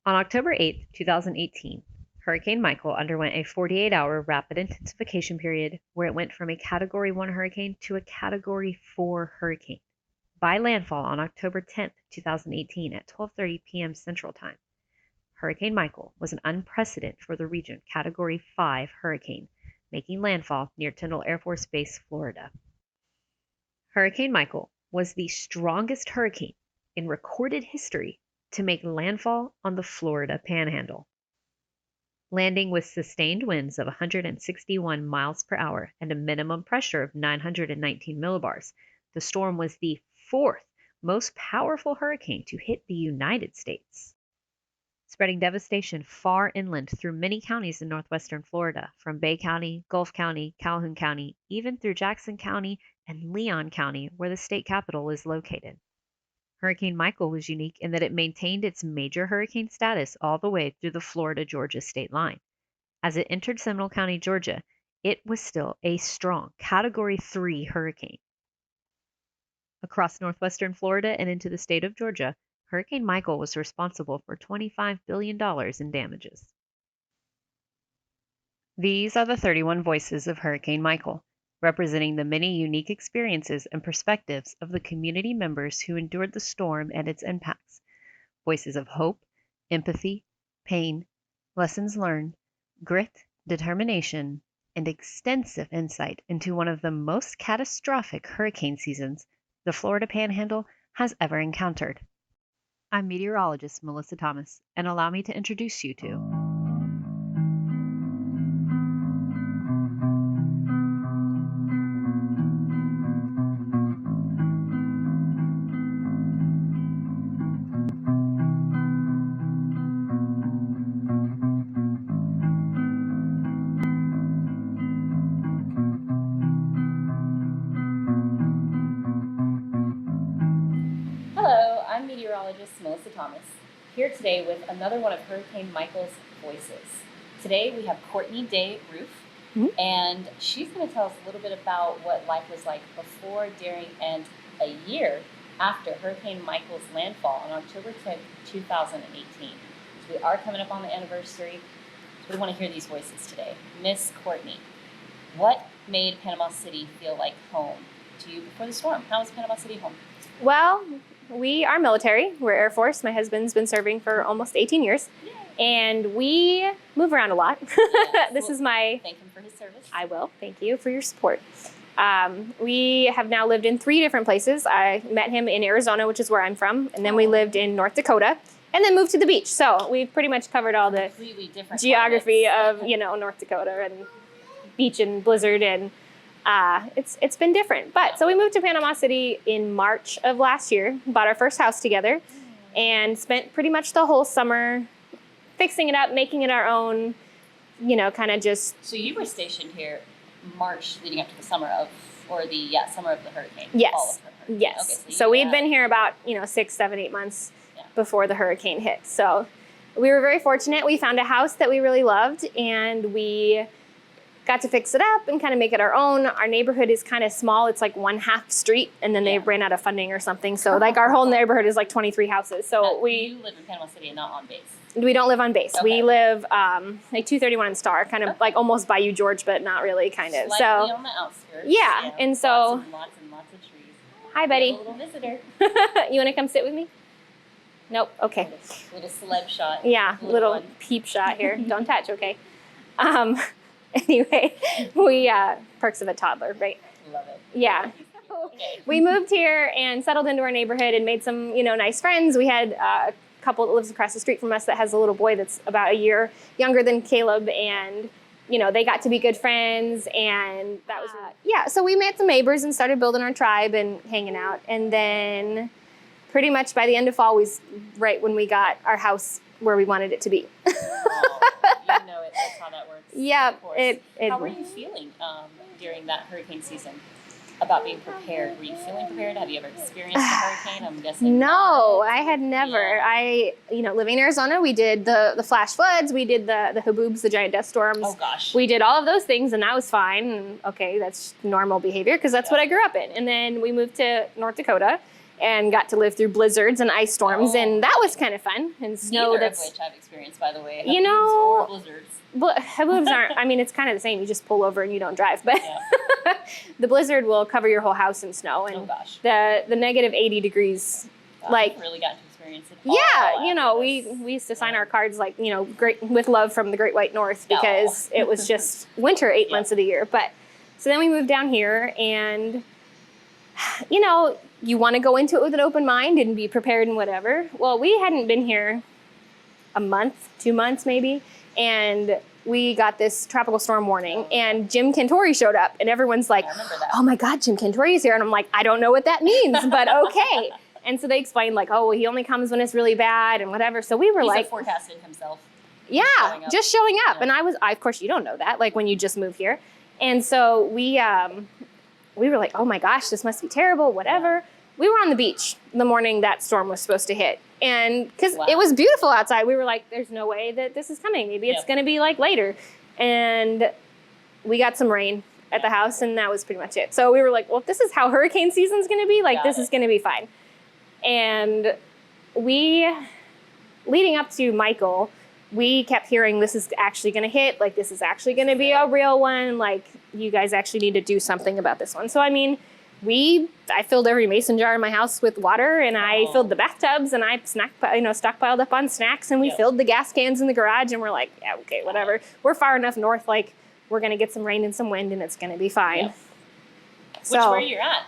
On October 8, 2018, Hurricane Michael underwent a 48-hour rapid intensification period where it went from a Category 1 hurricane to a Category 4 hurricane. By landfall on October 10, 2018 at 12:30 p.m. Central Time, Hurricane Michael was an unprecedented for the region Category 5 hurricane, making landfall near Tyndall Air Force Base, Florida. Hurricane Michael was the strongest hurricane in recorded history to make landfall on the Florida Panhandle. Landing with sustained winds of 161 miles per hour and a minimum pressure of 919 millibars, the storm was the fourth most powerful hurricane to hit the United States, spreading devastation far inland through many counties in northwestern Florida, from Bay County, Gulf County, Calhoun County, even through Jackson County and Leon County, where the state capital is located. Hurricane Michael was unique in that it maintained its major hurricane status all the way through the Florida-Georgia state line. As it entered Seminole County, Georgia, it was still a strong Category 3 hurricane. Across northwestern Florida and into the state of Georgia, Hurricane Michael was responsible for $25 billion in damages. These are the 31 voices of Hurricane Michael, representing the many unique experiences and perspectives of the community members who endured the storm and its impacts. Voices of hope, empathy, pain, lessons learned, grit, determination, and extensive insight into one of the most catastrophic hurricane seasons the Florida Panhandle has ever encountered. I'm meteorologist Melissa Thomas, and allow me to introduce you to I'm meteorologist Melissa Thomas, here today with another one of Hurricane Michael's voices. Today we have Courtney Roof, and she's going to tell us a little bit about what life was like before, during, and a year after Hurricane Michael's landfall on October 10th, 2018. So we are coming up on the anniversary, so we want to hear these voices today. Miss Courtney, what made Panama City feel like home to you before the storm? How was Panama City home? Well, we are military. We're Air Force. My husband's been serving for almost 18 years. Yay. And we move around a lot. Yes. This is my... Thank him for his service. I will. Thank you for your support. We have now lived in 3 different places. I met him in Arizona, which is where I'm from. And then we lived in North Dakota and then moved to the beach. So we've pretty much covered all the geography of, North Dakota and beach and blizzard, and it's been different. But so we moved to Panama City in March of last year, bought our first house together, and spent pretty much the whole summer fixing it up, making it our own, kind of just... So you were stationed here March leading up to the summer of, summer of the hurricane. Yes. Fall of the hurricane. Yes. Okay, so we'd been here about, 6, 7, 8 months before the hurricane hit. So we were very fortunate. We found a house that we really loved, and we got to fix it up and kind of make it our own. Our neighborhood is kind of small. It's like 1/2 street, and then they ran out of funding or something. So like our whole neighborhood is like 23 houses. So you live in Panama City and not on base. We don't live on base. Okay. We live like 231 and Star, kind of like almost Bayou George, but not really, kind of. Slightly on the outskirts. Yeah, and so... Lots and lots of trees. Hi, buddy. A little visitor. You want to come sit with me? Nope. Okay. Little celeb shot. Yeah, little peep shot here. Don't touch, okay? Anyway, we, perks of a toddler, right? Love it. Yeah. Okay. We moved here and settled into our neighborhood and made some, nice friends. We had a couple that lives across the street from us that has a little boy that's about a year younger than Caleb, and, they got to be good friends, and that was, so we met some neighbors and started building our tribe and hanging out. And then pretty much by the end of fall was right when we got our house where we wanted it to be. That's how that works. Yeah. How were you feeling during that hurricane season about being prepared? Were you feeling prepared? Have you ever experienced a hurricane? I'm guessing. No, I had never. Yeah. Living in Arizona, we did the flash floods. We did the haboobs, the giant dust storms. Oh, gosh. We did all of those things, and that was fine. And okay, that's normal behavior because that's what I grew up in. And then we moved to North Dakota, and got to live through blizzards and ice storms, and that was kind of fun. And snow Neither of which I've experienced, by the way. You know, or blizzards. Blizzards aren't. I mean, it's kind of the same. You just pull over and you don't drive. But the blizzard will cover your whole house in snow, and oh gosh, the negative 80 degrees. Like I've really gotten to experience it. Yeah, you know, we used to sign our cards like, you know, great with love from the Great White North, because it was just winter 8 months of the year. But so then we moved down here, and you know, you want to go into it with an open mind and be prepared and whatever. Well, we hadn't been here a month, 2 months maybe, and we got this tropical storm warning, and Jim Cantori showed up, and everyone's like, oh my God, Jim Cantori's here. And I'm like, I don't know what that means, but okay. And so they explained like, oh, well, he only comes when it's really bad and whatever. So we were He's forecasted himself. Yeah, just showing up. And of course, you don't know that, like when you just move here. And so we were like, oh my gosh, this must be terrible, whatever. Yeah. We were on the beach the morning that storm was supposed to hit. And because it was beautiful outside, we were like, there's no way that this is coming. Maybe it's going to be like later. And we got some rain at the house, and that was pretty much it. So we were like, well, if this is how hurricane season's going to be, like this is going to be fine. And leading up to Michael, we kept hearing this is actually going to hit, like this is actually going to be a real one, like you guys actually need to do something about this one. So I mean, I filled every mason jar in my house with water, and I filled the bathtubs, and I stockpiled up on snacks, and we filled the gas cans in the garage, and we're like, yeah, okay, whatever. We're far enough north, like we're going to get some rain and some wind, and it's going to be fine. Yep. So, where you're at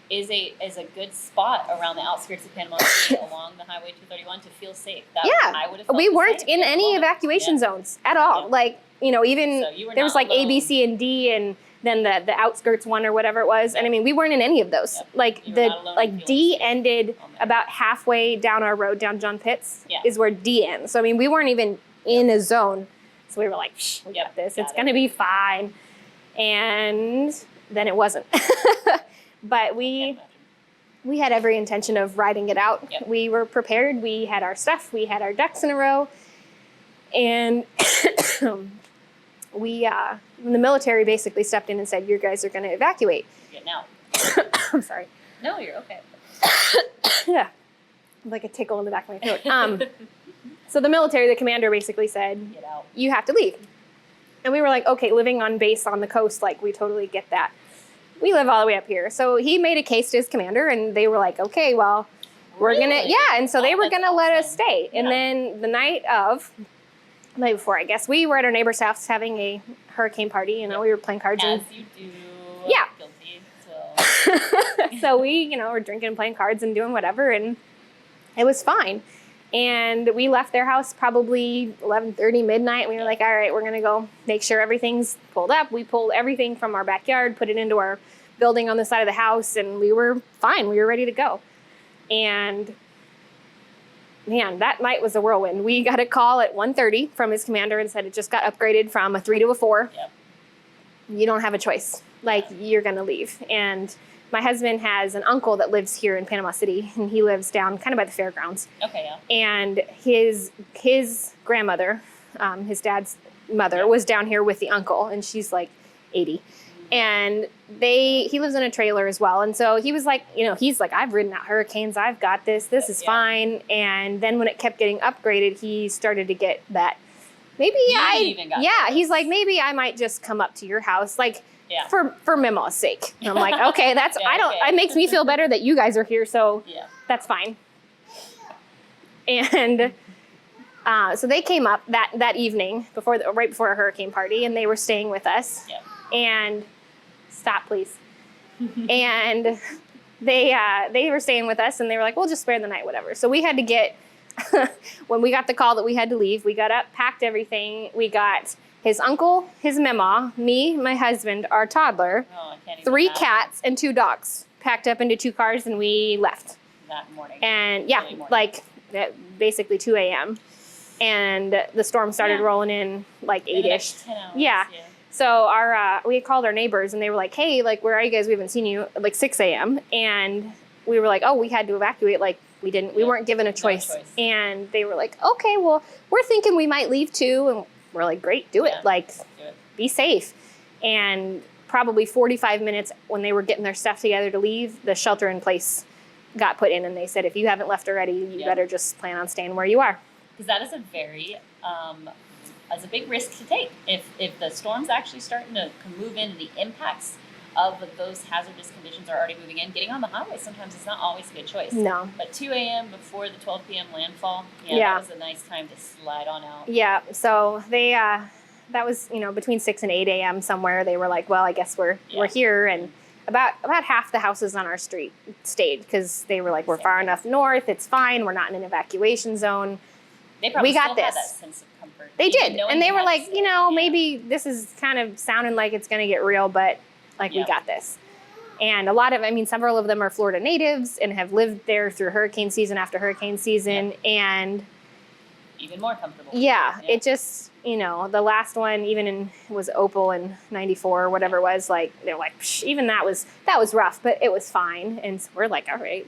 is a good spot around the outskirts of Panama City along the Highway 231 to feel safe. I would have felt we weren't in any evacuation zones at all. Yeah. Like, you know, even there was like alone. A, B, C, and D, and then the outskirts one or whatever it was. And I mean, we weren't in any of those. Like D ended about halfway down our road, down John Pitts is where D ends. So I mean, we weren't even in a zone. So we were like, we got this. It's going to be fine. And then it wasn't. But we had every intention of riding it out. Yep. We were prepared. We had our stuff. We had our ducks in a row. And the military basically stepped in and said, you guys are going to evacuate. Get out. I'm sorry. No, you're okay. Yeah. Like a tickle in the back of my throat. So the military, the commander basically said, get out. You have to leave. And we were like, okay, living on base on the coast, like we totally get that. We live all the way up here. So he made a case to his commander, and they were like, okay, well, we're going to, and so they were going to let us stay. Yeah. And then the night before, I guess, we were at our neighbor's house having a hurricane party. You know, we were playing cards. As you do. Yeah. Guilty, so. So we, were drinking and playing cards and doing whatever, and it was fine. And we left their house probably 11:30, midnight. We were like, all right, we're going to go make sure everything's pulled up. We pulled everything from our backyard, put it into our building on the side of the house, and we were fine. We were ready to go. And man, that night was a whirlwind. We got a call at 1:30 from his commander and said it just got upgraded from a 3 to a 4. Yep. You don't have a choice. Like, you're going to leave. And my husband has an uncle that lives here in Panama City, and he lives down kind of by the fairgrounds. Okay, yeah. And his grandmother, his dad's mother, was down here with the uncle, and she's like 80. And he lives in a trailer as well. And so he was like, he's like, I've ridden out hurricanes. I've got this. This is fine. And then when it kept getting upgraded, he started to get that. He's like, maybe I might just come up to your house. Like, for Memo's sake. And I'm like, okay, it makes me feel better that you guys are here, so that's fine. And so they came up that evening right before a hurricane party, and they were staying with us. Yep. And stop, please. And they were staying with us, and they were like, we'll just spare the night, whatever. So we had to get, when we got the call that we had to leave, we got up, packed everything. We got his uncle, his mama, me, my husband, our toddler, 3 cats, and 2 dogs packed up into 2 cars, and we left. That morning. And like basically 2 a.m. And the storm started rolling in like 8-ish. 10 hours, yeah. So we called our neighbors, and they were like, hey, like, where are you guys? We haven't seen you, like 6 a.m. And we were like, oh, we had to evacuate. Like, we weren't given a choice. No choice. And they were like, okay, well, we're thinking we might leave too. And we're like, great, do it. Like, be safe. And probably 45 minutes when they were getting their stuff together to leave, the shelter in place got put in, and they said, if you haven't left already, you better just plan on staying where you are. Because that is a very, as a big risk to take. If the storm's actually starting to move in, the impacts of those hazardous conditions are already moving in, getting on the highway sometimes is not always a good choice. No. But 2 a.m. before the 12 p.m. landfall, that was a nice time to slide on out. Yeah, so they, that was, between 6 and 8 a.m. somewhere. They were like, well, I guess we're here. And about half the houses on our street stayed because they were like, we're far enough north. It's fine. We're not in an evacuation zone. They probably we got still this. had that sense of comfort. They did. And they were like, yeah. maybe this is kind of sounding like it's going to get real, but we got this. And a lot of, several of them are Florida natives and have lived there through hurricane season after hurricane season. And even more comfortable. Yeah, it just, the last one was Opal in 94 or whatever it was, they're like, psh, even that was rough, but it was fine. And so we're like, all right,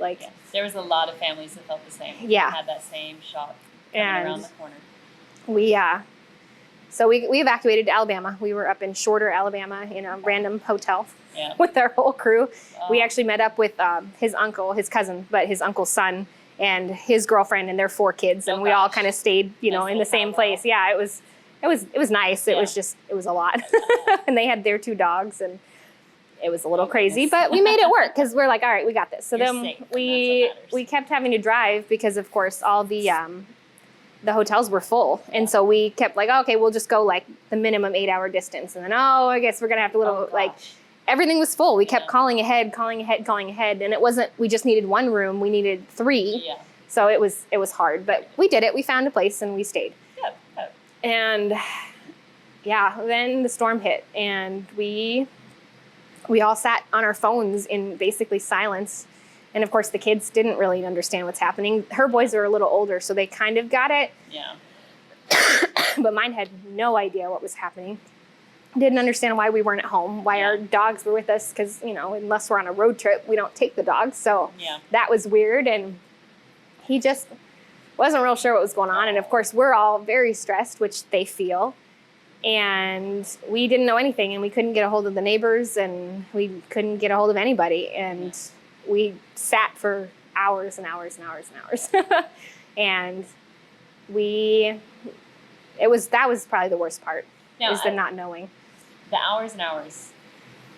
there was a lot of families that felt the same. Yeah. Had that same shock coming around the corner. So we evacuated to Alabama. We were up in Shorter, Alabama, in a random hotel with our whole crew. We actually met up with his cousin, but his uncle's son and his girlfriend and their 4 kids, and we all kind of stayed, in the same place. Yeah, it was nice. It was a lot, and they had their 2 dogs, and it was a little crazy, but we made it work because we're like, all right, we got this. So then we kept having to drive because, of course, all the hotels were full. And so we kept like, okay, we'll just go the minimum 8-hour distance. And then, I guess we're going to have to everything was full. We kept calling ahead. And it wasn't, we just needed 1 room. We needed 3. Yeah. So it was hard, but we did it. We found a place and we stayed. Yep. And then the storm hit and we all sat on our phones in basically silence. And of course, the kids didn't really understand what's happening. Her boys are a little older, so they kind of got it. Yeah. But mine had no idea what was happening. Didn't understand why we weren't at home, why our dogs were with us, because, unless we're on a road trip, we don't take the dogs. So that was weird. And he just wasn't real sure what was going on. And of course, we're all very stressed, which they feel. And we didn't know anything, and we couldn't get a hold of the neighbors, and we couldn't get a hold of anybody. And we sat for hours and hours and hours and hours. And that was probably the worst part, is the not knowing. The hours and hours.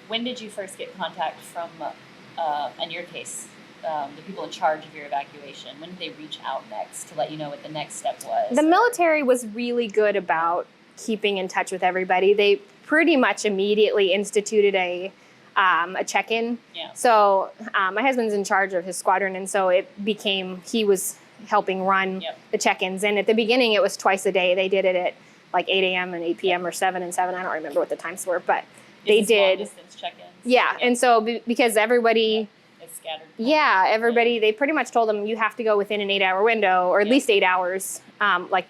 When did you first get contact from, in your case, the people in charge of your evacuation? When did they reach out next to let you know what the next step was? The military was really good about keeping in touch with everybody. They pretty much immediately instituted a check-in. Yeah. So my husband's in charge of his squadron, and so he was helping run the check-ins. And at the beginning, it was twice a day. They did it at 8 a.m. and 8 p.m. or 7 and 7. I don't remember what the times were, but they did. Long-distance check-ins? Yeah, and so because everybody... It's scattered. Yeah, everybody, they pretty much told them you have to go within an 8-hour window, or at least 8 hours.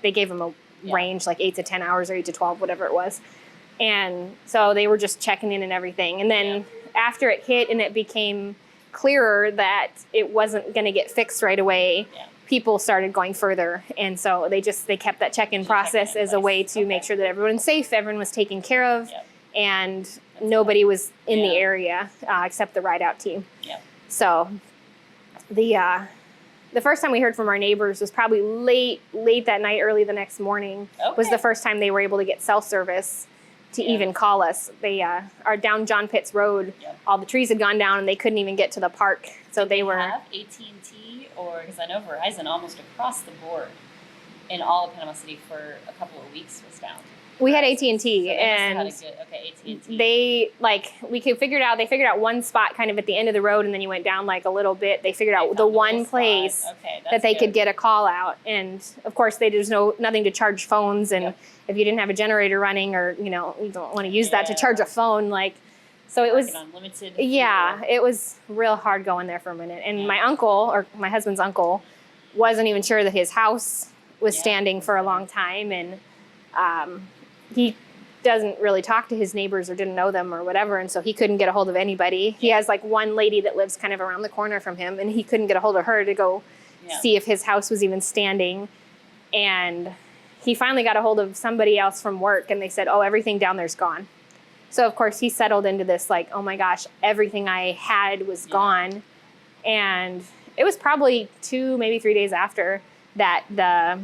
They gave them a range, 8 to 10 hours or 8 to 12, whatever it was. And so they were just checking in and everything. And then after it hit and it became clearer that it wasn't going to get fixed right away, people started going further. And so they kept that check-in process as a way to make sure that everyone's safe, everyone was taken care of, and nobody was in the area except the ride-out team. So the first time we heard from our neighbors was probably late that night, early the next morning, was the first time they were able to get cell service to even call us. They are down John Pitts Road. All the trees had gone down and they couldn't even get to the park. So they were... have AT&T, or because I know Verizon almost across the board in all of Panama City for a couple of weeks was down. We had AT&T, so and AT&T. They figured out one spot kind of at the end of the road, and then you went down a little bit. They figured out the one place that they could get a call out. And of course, there's nothing to charge phones, and if you didn't have a generator running, or you don't want to use that to charge a phone, so it was unlimited. Yeah, it was real hard going there for a minute. And my uncle, or my husband's uncle, wasn't even sure that his house was standing for a long time, and he doesn't really talk to his neighbors or didn't know them or whatever, and so he couldn't get a hold of anybody. He has one lady that lives kind of around the corner from him, and he couldn't get a hold of her to go see if his house was even standing. And he finally got a hold of somebody else from work, and they said, everything down there's gone. So of course he settled into this oh my gosh, everything I had was gone. And it was probably 2, maybe 3 days after that the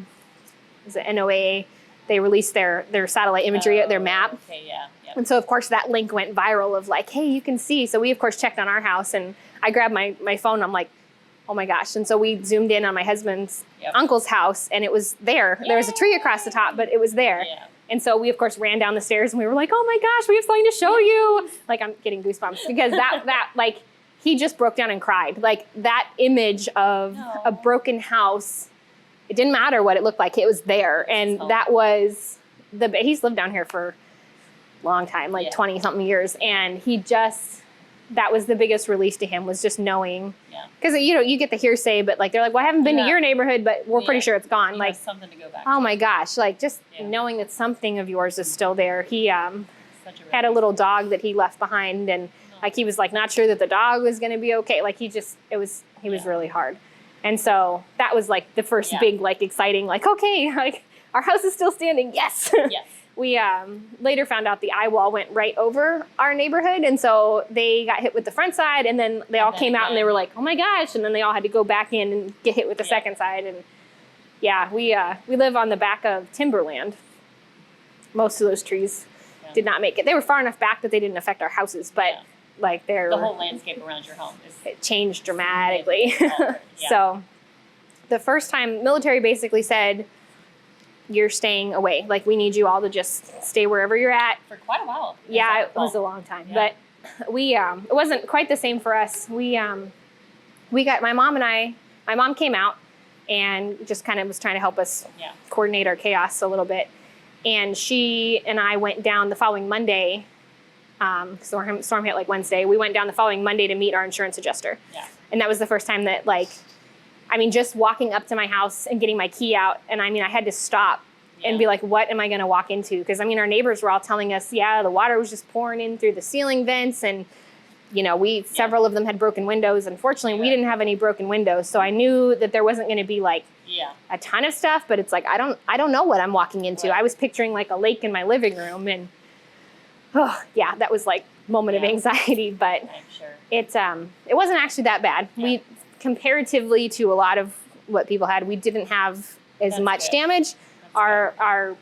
NOAA, they released their satellite imagery, their map. Okay, yeah. Yep. And so, of course, that link went viral of like, hey, you can see. So we, of course, checked on our house, and I grabbed my phone. And I'm like, oh, my gosh. And so we zoomed in on my husband's uncle's house, and it was there. There was a tree across the top, but it was there. Yeah. And so we, of course, ran down the stairs, and we were like, oh, my gosh, we have something to show you. Like, I'm getting goosebumps because that like, he just broke down and cried. Like, that image of a broken house, it didn't matter what it looked like. It was there. And that was he's lived down here for a long time, like 20-something years. And that was the biggest release to him, was just knowing. Because, you get the hearsay, but like, they're like, well, I haven't been to your neighborhood, but we're pretty sure it's gone. He like has something to go back oh to. my gosh, like just knowing that something of yours is still there. He had a little dog that he left behind, and like, he was like not sure that the dog was going to be okay. Like, he was really hard. And so that was like the first big, like, exciting, like, okay, like our house is still standing. Yes. Yes. We later found out the eye wall went right over our neighborhood. And so they got hit with the front side, and then they all came out and they were like, oh my gosh. And then they all had to go back in and get hit with the second side. And we live on the back of timberland. Most of those trees did not make it. They were far enough back that they didn't affect our houses, but like the whole landscape around your home it changed dramatically. So the first time, military basically said, you're staying away. Like, we need you all to just stay wherever you're at. For quite a while. Yeah, it was a long time. But we, it wasn't quite the same for us. We got, my mom came out and just kind of was trying to help us coordinate our chaos a little bit. And she and I went down the following Monday. Storm hit like Wednesday. We went down the following Monday to meet our insurance adjuster. Yeah. And that was the first time that, like, I mean, just walking up to my house and getting my key out. And I mean, I had to stop and be like, what am I going to walk into? Because I mean, our neighbors were all telling us, the water was just pouring in through the ceiling vents. And, several of them had broken windows. Unfortunately, we didn't have any broken windows. So I knew that there wasn't going to be like a ton of stuff, but it's like, I don't know what I'm walking into. Right. I was picturing like a lake in my living room, and that was like moment of anxiety, but I'm sure. It wasn't actually that bad. Yeah. We, comparatively to a lot of what people had, we didn't have as much damage. Our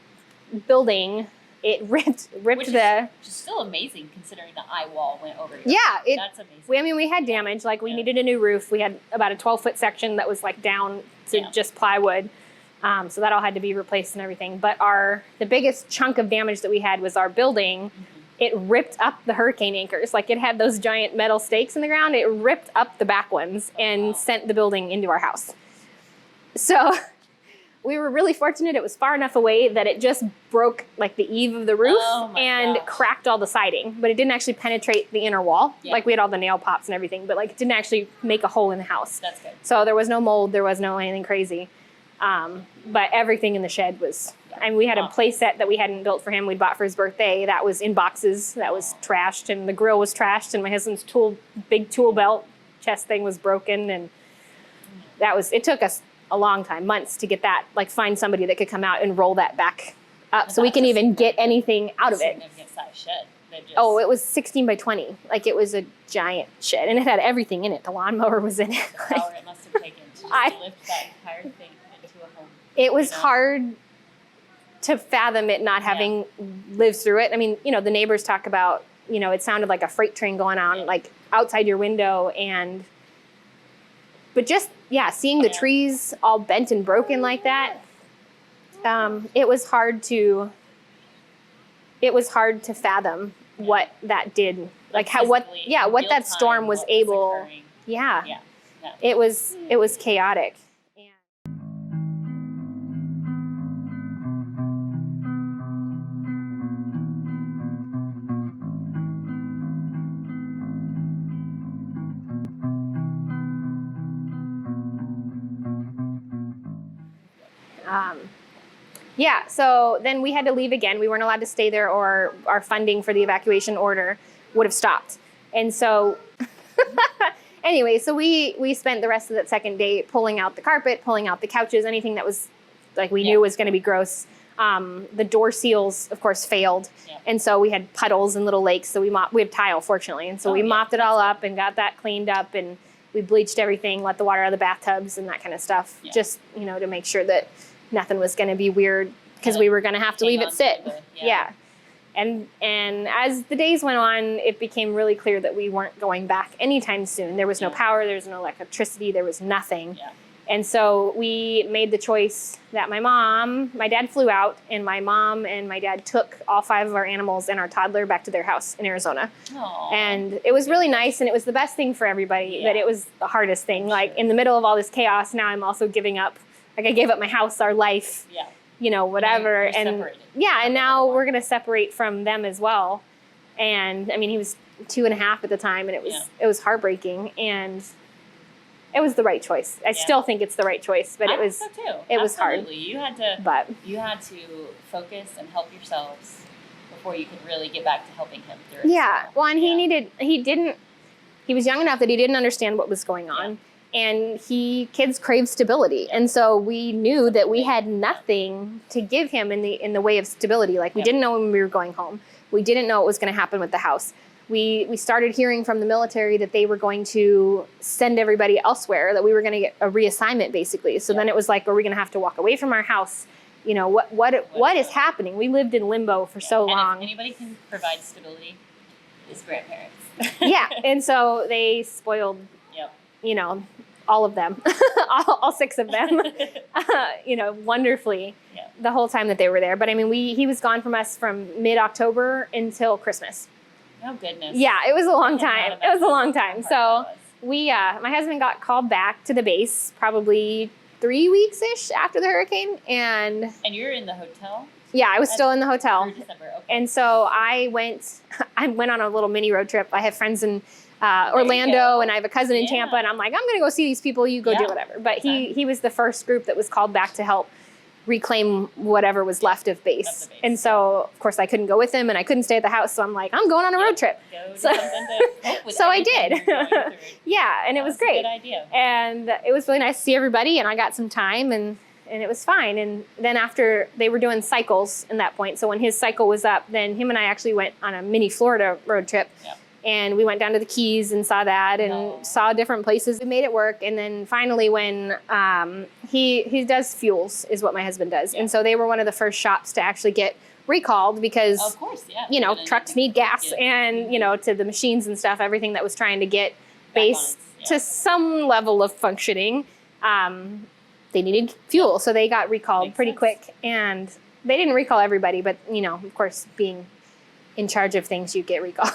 building, it ripped which is still amazing considering the eye wall went over your house. That's amazing. We had damage. Like, we needed a new roof. We had about a 12-foot section that was like down to just plywood. So that all had to be replaced and everything. But the biggest chunk of damage that we had was our building. It ripped up the hurricane anchors. Like, it had those giant metal stakes in the ground. It ripped up the back ones and sent the building into our house. So we were really fortunate. It was far enough away that it just broke like the eave of the roof and cracked all the siding, but it didn't actually penetrate the inner wall. Yeah. Like, we had all the nail pops and everything, but like, it didn't actually make a hole in the house. That's good. So there was no mold. There was no anything crazy. But everything in the shed was, and we had a play set that we hadn't built for him. We'd bought for his birthday. That was in boxes. That was trashed, and the grill was trashed, and my husband's big tool belt chest thing was broken. And it took us a long time, months, to get that, like, find somebody that could come out and roll that back up so we can even get anything out of it. Significant size shed. It was 16 by 20. Like, it was a giant shed, and it had everything in it. The lawnmower was in it. The power it must have taken to just lift that entire thing into a home. It was hard to fathom it not having lived through it. I mean, the neighbors talk about, it sounded like a freight train going on, like outside your window. But just, seeing the trees all bent and broken like that, it was hard to fathom what that did. Like what that storm was able. Yeah. It was chaotic. So then we had to leave again. We weren't allowed to stay there, or our funding for the evacuation order would have stopped. And so anyway, so we spent the rest of that second day pulling out the carpet, pulling out the couches, anything that was like we knew was going to be gross. The door seals, of course, failed. Yeah. And so we had puddles and little lakes. So we have tile, fortunately. And so we mopped it all up and got that cleaned up. And we bleached everything, let the water out of the bathtubs and that kind of stuff, just, you know, to make sure that nothing was going to be weird because we were going to have to leave it sit. And as the days went on, it became really clear that we weren't going back anytime soon. There was no power, there was no electricity, there was nothing. And so we made the choice that my dad flew out, and my mom and my dad took all 5 of our animals and our toddler back to their house in Arizona. Aww. And it was really nice, and it was the best thing for everybody, but it was the hardest thing. Like in the middle of all this chaos, now I'm also giving up. Like I gave up my house, our life, you know, whatever. You're and separated. and now we're going to separate from them as well. And I mean, he was 2.5 at the time, and it was heartbreaking, and it was the right choice. I still think it's the right choice, but it was hard. You had to focus and help yourselves before you could really get back to helping him through it. Well, and he was young enough that he didn't understand what was going on. And kids crave stability. And so we knew that we had nothing to give him in the way of stability. Like we didn't know when we were going home. We didn't know what was going to happen with the house. We started hearing from the military that they were going to send everybody elsewhere, that we were going to get a reassignment basically. So then it was like, are we going to have to walk away from our house? You know, what is happening? We lived in limbo for so long. If anybody can provide stability, it's grandparents. And so they spoiled, you know, all of them, all 6 of them, you know, wonderfully the whole time that they were there. But I mean, he was gone from us from mid-October until Christmas. Oh, goodness. Yeah, it was a long time. It was a long time. So my husband got called back to the base probably 3 weeks-ish after the hurricane. And you're in the hotel? Yeah, I was still in the hotel. Through December, okay. And so I went on a little mini road trip. I have friends in Orlando, and I have a cousin in Tampa, and I'm like, I'm going to go see these people. You go do whatever. But he was the first group that was called back to help reclaim whatever was left of base. And so, of course, I couldn't go with him, and I couldn't stay at the house. So I'm like, I'm going on a road trip. So I did. And it was great. Good idea. And it was really nice to see everybody, and I got some time, and it was fine. And then after, they were doing cycles in that point. So when his cycle was up, then him and I actually went on a mini Florida road trip. And we went down to the Keys and saw that, and saw different places. We made it work. And then finally when he does fuels is what my husband does. And so they were one of the first shops to actually get recalled because, of course, you know, trucks need gas and, you know, to the machines and stuff, everything that was trying to get base to some level of functioning, they needed fuel. So they got recalled pretty quick. And they didn't recall everybody, but, you know, of course, being in charge of things, you get recalled.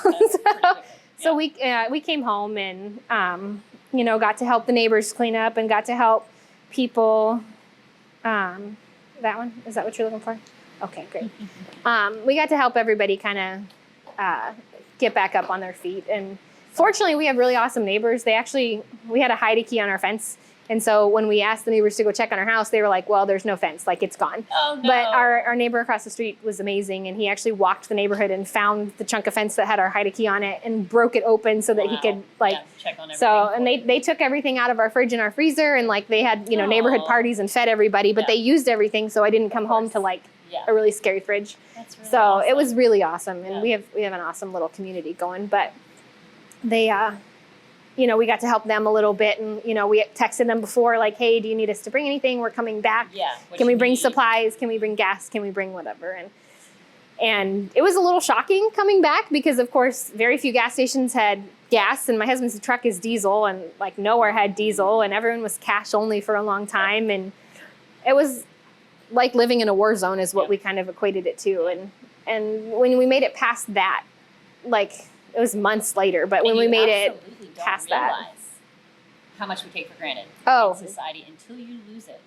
So we came home and, you know, got to help the neighbors clean up and got to help people. That one, is that what you're looking for? Okay, great. We got to help everybody kind of get back up on their feet. And fortunately, we have really awesome neighbors. We had a hide key on our fence. And so when we asked the neighbors to go check on our house, they were like, well, there's no fence, like it's gone. Oh, no. But our neighbor across the street was amazing. And he actually walked the neighborhood and found the chunk of fence that had our hide key on it and broke it open so that he could check on everything. So, and they took everything out of our fridge and our freezer, and like they had, you know, neighborhood parties and fed everybody, but they used everything. So I didn't come home to like a really scary fridge. That's really so awesome. It was really awesome. And we have an awesome little community going, but they, you know, we got to help them a little bit, and, you know, we texted them before, like, hey, do you need us to bring anything? We're coming back. Can we bring supplies? Can we bring gas? Can we bring whatever? And it was a little shocking coming back because, of course, very few gas stations had gas, and my husband's truck is diesel, and like nowhere had diesel, and everyone was cash only for a long time. And it was like living in a war zone is what we kind of equated it to. And when we made it past that, like, it was months later, but when we made it past that, how much we take for granted in society until you lose it.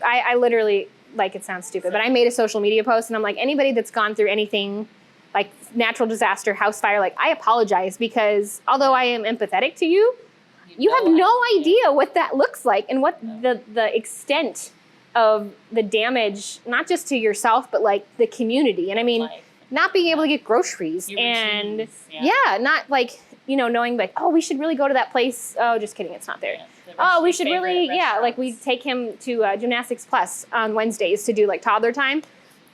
I literally, like, it sounds stupid, but I made a social media post, and I'm like, anybody that's gone through anything like natural disaster, house fire, like, I apologize, because although I am empathetic to you, you have no idea what that looks like and what the extent of the damage, not just to yourself, but like the community. And I mean, not being able to get groceries and not like, you know, knowing like, oh, we should really go to that place. Oh, just kidding. It's not there. Oh, we should really, like we take him to Gymnastics Plus on Wednesdays to do like toddler time.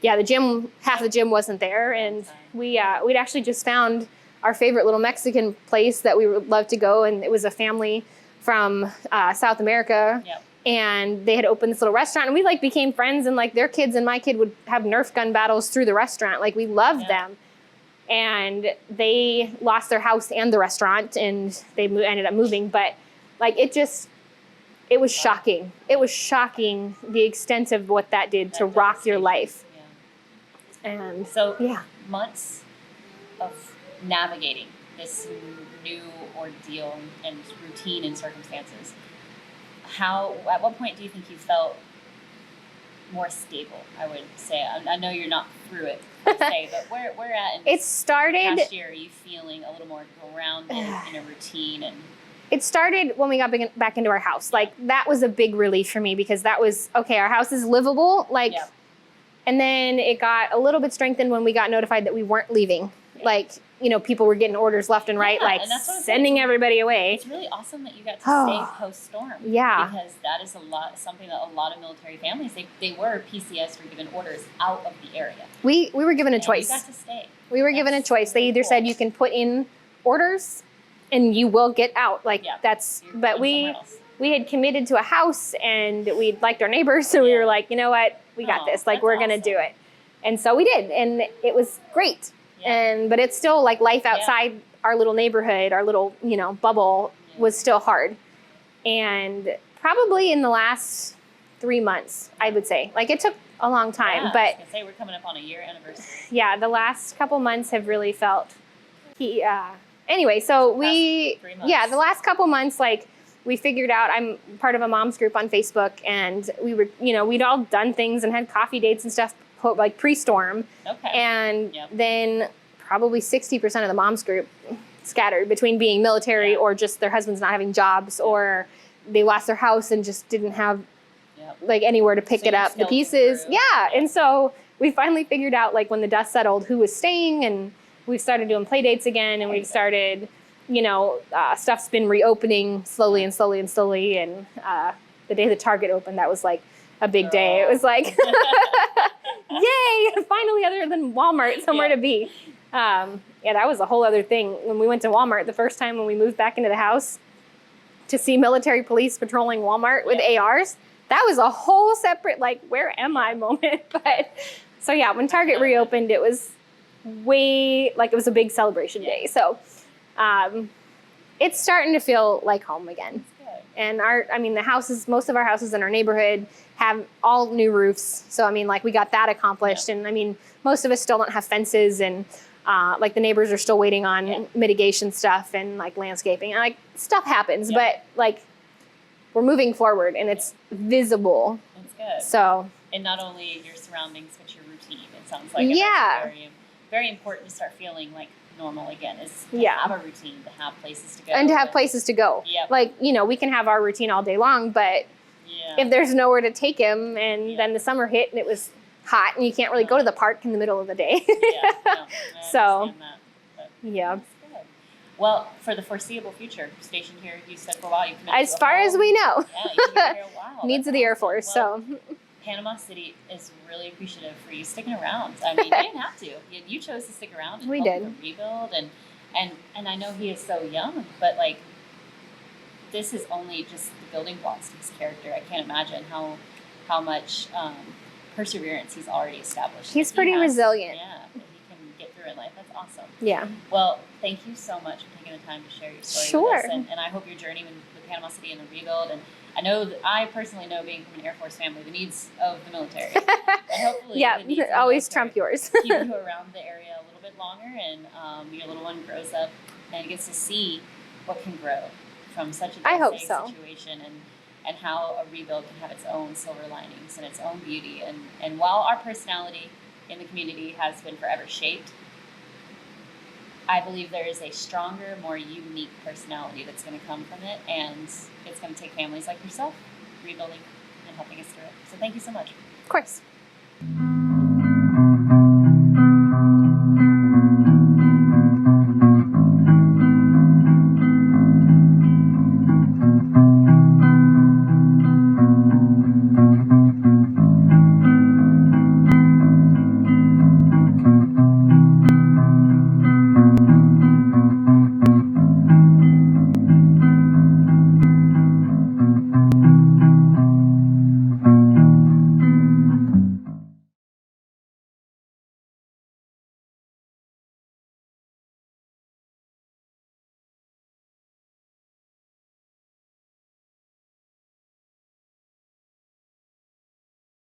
Yeah, the gym, half the gym wasn't there. And we'd actually just found our favorite little Mexican place that we would love to go. And it was a family from South America. Yep. And they had opened this little restaurant, and we like became friends, and like their kids and my kid would have Nerf gun battles through the restaurant. Like we loved them. And they lost their house and the restaurant, and they ended up moving. But like it was shocking. It was shocking the extent of what that did to rock your life. Yeah. And so yeah, months of navigating this new ordeal and routine and circumstances. At what point do you think you felt more stable? I would say. I know you're not through it per se, but where at in it started. past year are you feeling a little more grounded in a routine? And It started when we got back into our house. Like that was a big relief for me, because that was okay. Our house is livable. Like, yeah. And then it got a little bit strengthened when we got notified that we weren't leaving. Yeah. Like, people were getting orders left and right, like sending everybody away. It's really awesome that you got to stay post-storm. Yeah. Because that is something that a lot of military families, they were PCS were given orders out of the area. We were given a And choice. You got to stay. We were given a choice. They either said you can put in orders and you will get out. Like but we had committed to a house, and we liked our neighbors. So we were like, you know what, we got this. Like we're going to do it. And so we did. And it was great. Yeah. But it's still like life outside our little neighborhood, our little, bubble was still hard. And probably in the last 3 months, I would say, like it took a long time, but I was gonna say we're coming up on a year anniversary. Yeah. The last couple months have really felt anyway, so the last couple months, like we figured out, I'm part of a mom's group on Facebook, and we were, we'd all done things and had coffee dates and stuff like pre-storm. Okay. And then probably 60% of the moms group scattered between being military or just their husbands not having jobs, or they lost their house and just didn't have like anywhere to pick it up, the pieces. Yeah. And so we finally figured out, like when the dust settled, who was staying, and we started doing play dates again, and we've started, stuff's been reopening slowly and slowly and slowly. And the day the Target opened, that was like a big day. It was like, yay, finally, other than Walmart, somewhere to be. That was a whole other thing. When we went to Walmart the first time when we moved back into the house, to see military police patrolling Walmart with ARs, that was a whole separate, like, where am I moment. But so when Target reopened, it was it was a big celebration day. So it's starting to feel like home again. And the houses, most of our houses in our neighborhood have all new roofs. So, we got that accomplished. Yeah. And most of us still don't have fences, and the neighbors are still waiting on mitigation stuff and like landscaping, and like stuff happens, but like we're moving forward, and it's visible. That's good. So, and not only your surroundings, but your routine. It sounds like that's very, very important to start feeling like normal again, is to have a routine, to have places to go. And to have places to go. Yep. Like, we can have our routine all day long, but if there's nowhere to take him, and then the summer hit and it was hot and you can't really go to the park in the middle of the day. So, that's good. Well, for the foreseeable future, stationed here, you said for a while, you committed as far as we know. Yeah, you've been here a while. Needs of the Air Force, so. Panama City is really appreciative for you sticking around. I mean, you didn't have to. You chose to stick around and help him rebuild. And I know he is so young, but like, this is only just the building blocks to his character. I can't imagine how much perseverance he's already established. He's pretty resilient. Yeah, that he can get through in life. That's awesome. Yeah. Well, thank you so much for taking the time to share your story with us. And I hope your journey with Panama City and the rebuild. And I know that I personally know, being from an Air Force family, the needs of the military. And hopefully, the needs of the always military trump yours. keep you around the area a little bit longer, and your little one grows up and gets to see what can grow from such a devastating situation, and how a rebuild can have its own silver linings and its own beauty. And while our personality in the community has been forever shaped, I believe there is a stronger, more unique personality that's going to come from it, and it's going to take families like yourself rebuilding and helping us through it. So thank you so much. Of course.